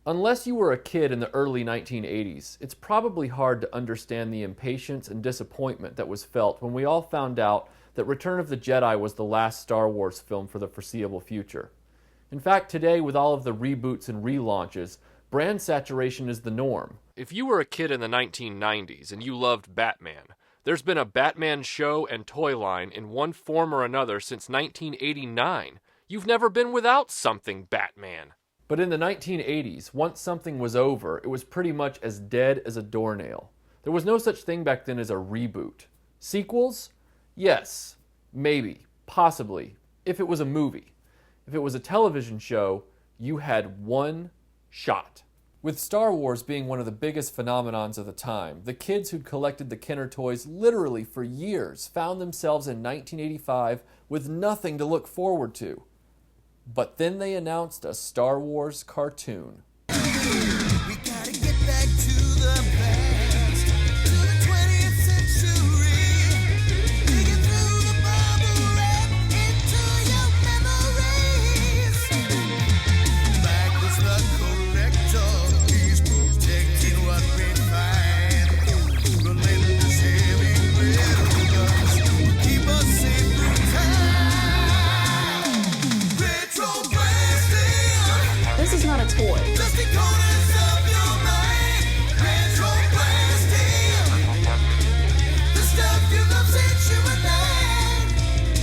Unless you were a kid in the early 1980s, it's probably hard to understand the impatience and disappointment that was felt when we all found out that Return of the Jedi was the last Star Wars film for the foreseeable future. In fact, today, with all of the reboots and relaunches, brand saturation is the norm. If you were a kid in the 1990s and you loved Batman, there's been a Batman show and toy line in one form or another since 1989. You've never been without something Batman. But in the 1980s, once something was over, it was pretty much as dead as a doornail. There was no such thing back then as a reboot. Sequels? Yes. Maybe. Possibly. If it was a movie. If it was a television show, you had one shot. With Star Wars being one of the biggest phenomenons of the time, the kids who'd collected the Kenner toys literally for years found themselves in 1985 with nothing to look forward to. But then they announced a Star Wars cartoon. We gotta get back to the past, to the 20th century. Digging through the bubble wrap into your memories. Back was the collector, he's protecting what we find. Relentless heavy rhythms keep us safe through time. This is not a toy. Just the corners of your mind. RetroBlasting. The stuff you love since you were 9.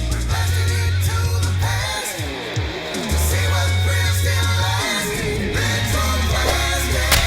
We're blasting into the past to see what thrills still last. RetroBlasting.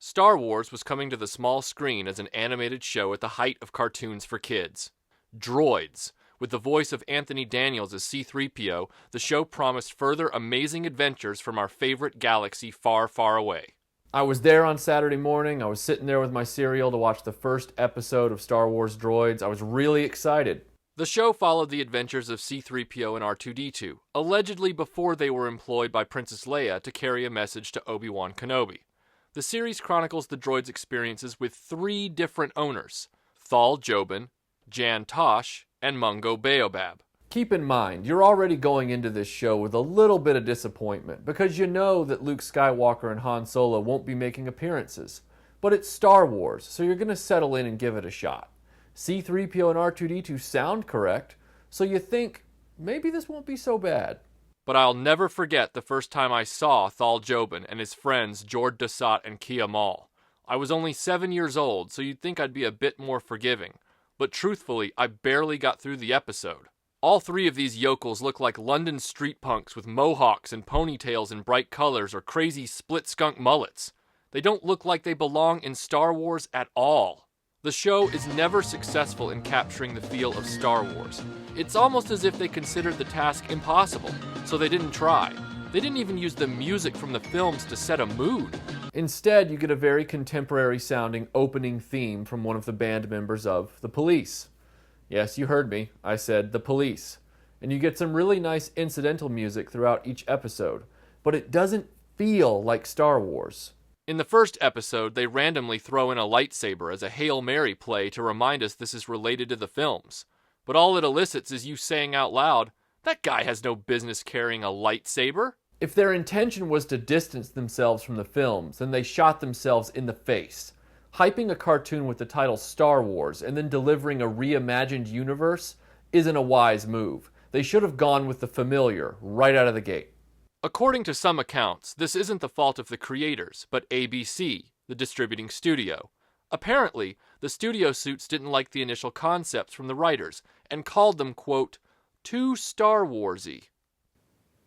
Star Wars was coming to the small screen as an animated show at the height of cartoons for kids. Droids. With the voice of Anthony Daniels as C-3PO, the show promised further amazing adventures from our favorite galaxy far, far away. I was there on Saturday morning. I was sitting there with my cereal to watch the first episode of Star Wars Droids. I was really excited. The show followed the adventures of C-3PO and R2-D2, allegedly before they were employed by Princess Leia to carry a message to Obi-Wan Kenobi. The series chronicles the droids' experiences with 3 different owners: Thal Jobin, Jan Tosh, and Mungo Baobab. Keep in mind, you're already going into this show with a little bit of disappointment because you know that Luke Skywalker and Han Solo won't be making appearances. But it's Star Wars, so you're going to settle in and give it a shot. C-3PO and R2-D2 sound correct, so you think, maybe this won't be so bad. But I'll never forget the first time I saw Thal Jobin and his friends Jord Dasat and Kia Mal. I was only 7 years old, so you'd think I'd be a bit more forgiving. But truthfully, I barely got through the episode. All 3 of these yokels look like London street punks with mohawks and ponytails in bright colors or crazy split skunk mullets. They don't look like they belong in Star Wars at all. The show is never successful in capturing the feel of Star Wars. It's almost as if they considered the task impossible, so they didn't try. They didn't even use the music from the films to set a mood. Instead, you get a very contemporary-sounding opening theme from one of the band members of The Police. Yes, you heard me. I said The Police. And you get some really nice incidental music throughout each episode, but it doesn't feel like Star Wars. In the first episode, they randomly throw in a lightsaber as a Hail Mary play to remind us this is related to the films. But all it elicits is you saying out loud, "That guy has no business carrying a lightsaber." If their intention was to distance themselves from the films, then they shot themselves in the face. Hyping a cartoon with the title Star Wars and then delivering a reimagined universe isn't a wise move. They should have gone with the familiar right out of the gate. According to some accounts, this isn't the fault of the creators, but ABC, the distributing studio. Apparently, the studio suits didn't like the initial concepts from the writers and called them, quote, too Star Wars-y.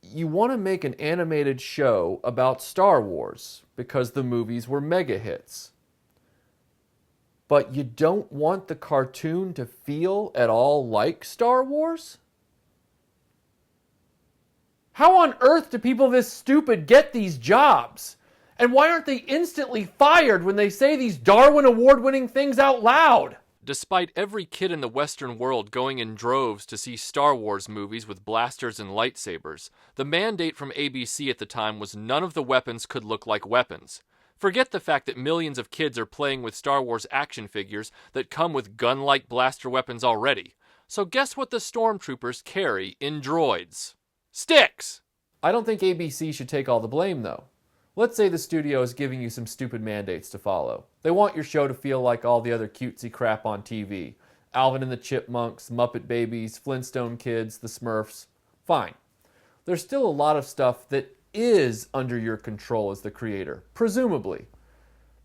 You want to make an animated show about Star Wars because the movies were mega hits. But you don't want the cartoon to feel at all like Star Wars? How on earth do people this stupid get these jobs? And why aren't they instantly fired when they say these Darwin Award-winning things out loud? despite every kid in the Western world going in droves to see Star Wars movies with blasters and lightsabers, the mandate from ABC at the time was none of the weapons could look like weapons. Forget the fact that millions of kids are playing with Star Wars action figures that come with gun-like blaster weapons already. So guess what the stormtroopers carry in Droids? Sticks! I don't think ABC should take all the blame, though. Let's say the studio is giving you some stupid mandates to follow. They want your show to feel like all the other cutesy crap on TV. Alvin and the Chipmunks, Muppet Babies, Flintstone Kids, the Smurfs. Fine. There's still a lot of stuff that is under your control as the creator, presumably.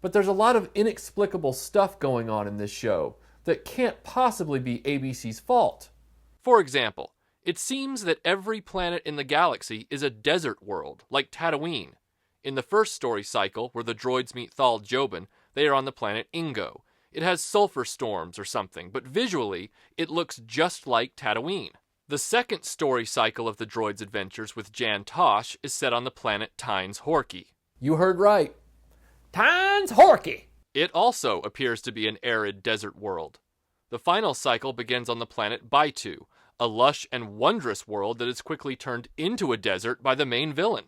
But there's a lot of inexplicable stuff going on in this show that can't possibly be ABC's fault. For example, it seems that every planet in the galaxy is a desert world, like Tatooine. In the first story cycle, where the droids meet Thal Jobin, they are on the planet Ingo. It has sulfur storms or something, but visually, it looks just like Tatooine. The second story cycle of the droids' adventures with Jan Tosh is set on the planet Tynes Horky. You heard right. Tynes Horky! It also appears to be an arid desert world. The final cycle begins on the planet Baitu, a lush and wondrous world that is quickly turned into a desert by the main villain.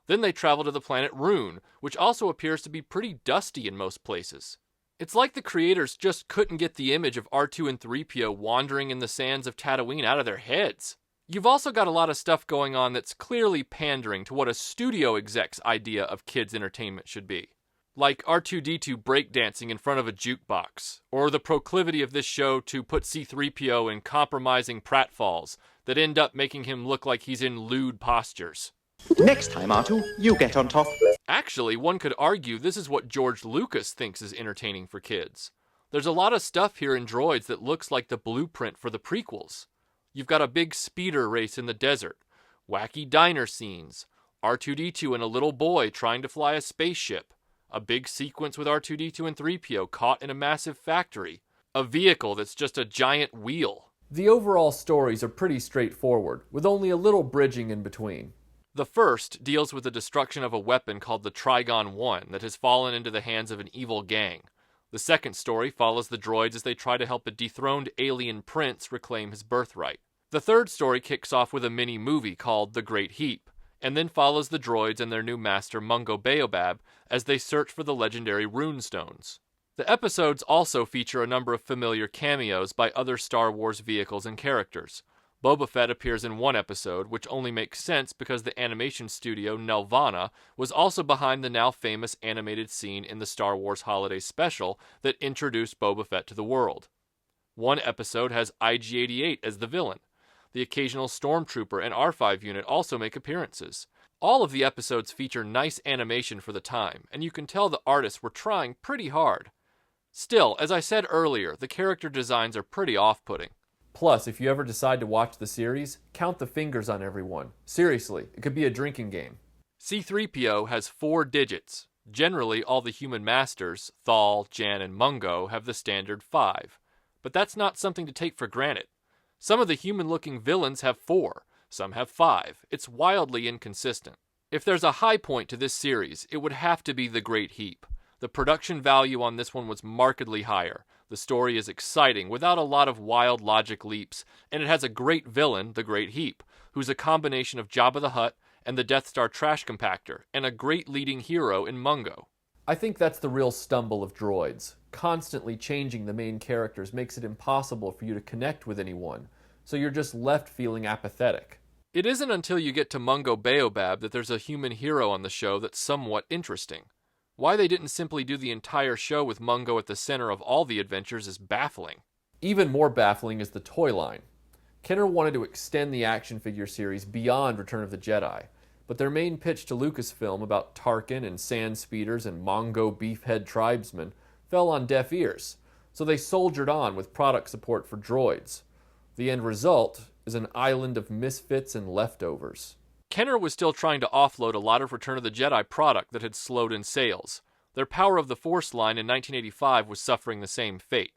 Then they travel to the planet Rune, which also appears to be pretty dusty in most places. It's like the creators just couldn't get the image of R2 and 3PO wandering in the sands of Tatooine out of their heads. You've also got a lot of stuff going on that's clearly pandering to what a studio exec's idea of kids' entertainment should be. Like R2-D2 breakdancing in front of a jukebox, or the proclivity of this show to put C-3PO in compromising pratfalls that end up making him look like he's in lewd postures. Next time, R2, you get on top. Actually, one could argue this is what George Lucas thinks is entertaining for kids. There's a lot of stuff here in Droids that looks like the blueprint for the prequels. You've got a big speeder race in the desert, wacky diner scenes, R2-D2 and a little boy trying to fly a spaceship, a big sequence with R2-D2 and 3PO caught in a massive factory, a vehicle that's just a giant wheel. The overall stories are pretty straightforward, with only a little bridging in between. The first deals with the destruction of a weapon called the Trigon 1 that has fallen into the hands of an evil gang. The second story follows the droids as they try to help a dethroned alien prince reclaim his birthright. The third story kicks off with a mini-movie called The Great Heap, and then follows the droids and their new master Mungo Baobab as they search for the legendary runestones. The episodes also feature a number of familiar cameos by other Star Wars vehicles and characters. Boba Fett appears in one episode, which only makes sense because the animation studio Nelvana was also behind the now famous animated scene in the Star Wars Holiday Special that introduced Boba Fett to the world. One episode has IG-88 as the villain. The occasional Stormtrooper and R5 unit also make appearances. All of the episodes feature nice animation for the time, and you can tell the artists were trying pretty hard. Still, as I said earlier, the character designs are pretty off-putting. Plus, if you ever decide to watch the series, count the fingers on everyone. Seriously, it could be a drinking game. C-3PO has 4 digits. Generally, all the human masters, Thal, Jan, and Mungo, have the standard 5. But that's not something to take for granted. Some of the human-looking villains have 4, some have 5. It's wildly inconsistent. If there's a high point to this series, it would have to be The Great Heap. The production value on this one was markedly higher. The story is exciting, without a lot of wild logic leaps, and it has a great villain, the Great Heap, who's a combination of Jabba the Hutt and the Death Star trash compactor, and a great leading hero in Mungo. I think that's the real stumble of Droids. Constantly changing the main characters makes it impossible for you to connect with anyone, so you're just left feeling apathetic. It isn't until you get to Mungo Baobab that there's a human hero on the show that's somewhat interesting. Why they didn't simply do the entire show with Mungo at the center of all the adventures is baffling. Even more baffling is the toy line. Kenner wanted to extend the action figure series beyond Return of the Jedi, but their main pitch to Lucasfilm about Tarkin and sand speeders and Mongo beefhead tribesmen fell on deaf ears, so they soldiered on with product support for Droids. The end result is an island of misfits and leftovers. Kenner was still trying to offload a lot of Return of the Jedi product that had slowed in sales. Their Power of the Force line in 1985 was suffering the same fate.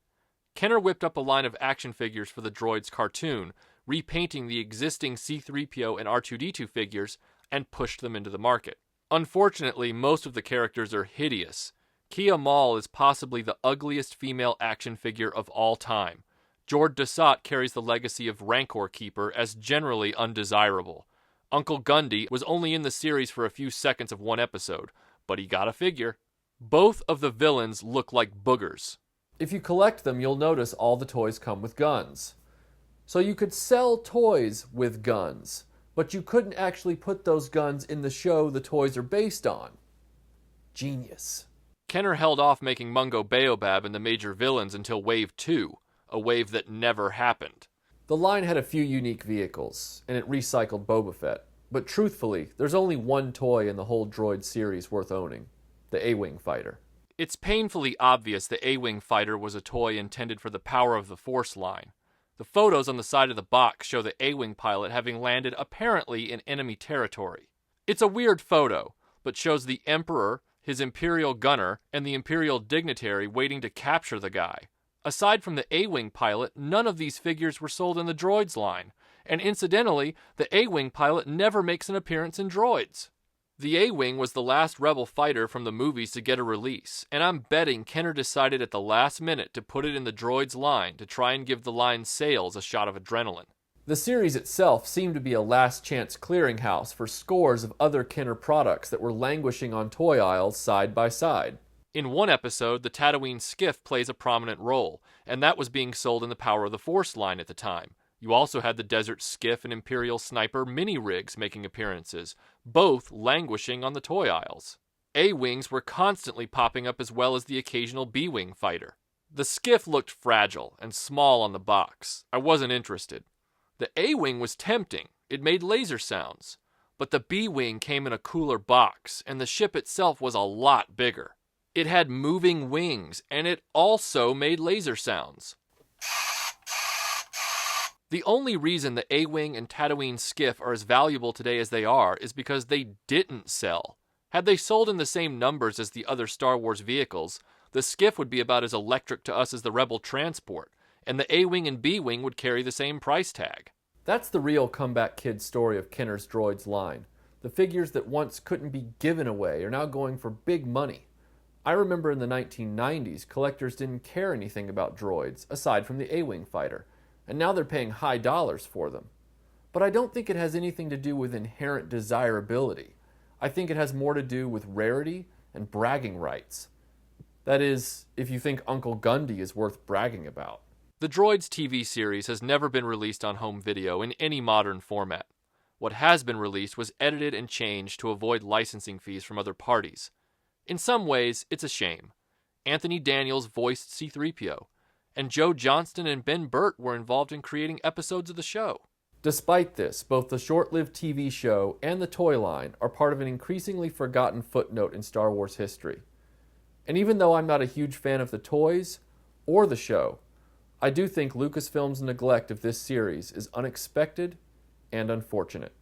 Kenner whipped up a line of action figures for the Droids cartoon, repainting the existing C-3PO and R2-D2 figures, and pushed them into the market. Unfortunately, most of the characters are hideous. Kia Mall is possibly the ugliest female action figure of all time. Jord Desat carries the legacy of Rancor Keeper as generally undesirable. Uncle Gundy was only in the series for a few seconds of one episode, but he got a figure. Both of the villains look like boogers. If you collect them, you'll notice all the toys come with guns. So you could sell toys with guns, but you couldn't actually put those guns in the show the toys are based on. Genius. Kenner held off making Mungo Baobab and the major villains until Wave 2, a wave that never happened. The line had a few unique vehicles, and it recycled Boba Fett. But truthfully, there's only one toy in the whole Droid series worth owning. The A-Wing fighter. It's painfully obvious the A-Wing fighter was a toy intended for the Power of the Force line. The photos on the side of the box show the A-Wing pilot having landed apparently in enemy territory. It's a weird photo, but shows the Emperor, his Imperial gunner, and the Imperial dignitary waiting to capture the guy. Aside from the A-Wing pilot, none of these figures were sold in the Droids line, and incidentally, the A-Wing pilot never makes an appearance in Droids. The A-Wing was the last Rebel fighter from the movies to get a release, and I'm betting Kenner decided at the last minute to put it in the Droids line to try and give the line's sales a shot of adrenaline. The series itself seemed to be a last-chance clearinghouse for scores of other Kenner products that were languishing on toy aisles side by side. In one episode, the Tatooine skiff plays a prominent role, and that was being sold in the Power of the Force line at the time. You also had the Desert Skiff and Imperial Sniper mini-rigs making appearances, both languishing on the toy aisles. A-Wings were constantly popping up as well as the occasional B-Wing fighter. The skiff looked fragile and small on the box. I wasn't interested. The A-Wing was tempting. It made laser sounds. But the B-Wing came in a cooler box, and the ship itself was a lot bigger. It had moving wings, and it also made laser sounds. The only reason the A-Wing and Tatooine skiff are as valuable today as they are is because they didn't sell. Had they sold in the same numbers as the other Star Wars vehicles, the skiff would be about as electric to us as the Rebel transport, and the A-Wing and B-Wing would carry the same price tag. That's the real comeback kid story of Kenner's Droids line. The figures that once couldn't be given away are now going for big money. I remember in the 1990s, collectors didn't care anything about droids, aside from the A-Wing fighter, and now they're paying high dollars for them. But I don't think it has anything to do with inherent desirability. I think it has more to do with rarity and bragging rights. That is, if you think Uncle Gundy is worth bragging about. The Droids TV series has never been released on home video in any modern format. What has been released was edited and changed to avoid licensing fees from other parties. In some ways, it's a shame. Anthony Daniels voiced C-3PO, and Joe Johnston and Ben Burt were involved in creating episodes of the show. Despite this, both the short-lived TV show and the toy line are part of an increasingly forgotten footnote in Star Wars history. And even though I'm not a huge fan of the toys or the show, I do think Lucasfilm's neglect of this series is unexpected and unfortunate.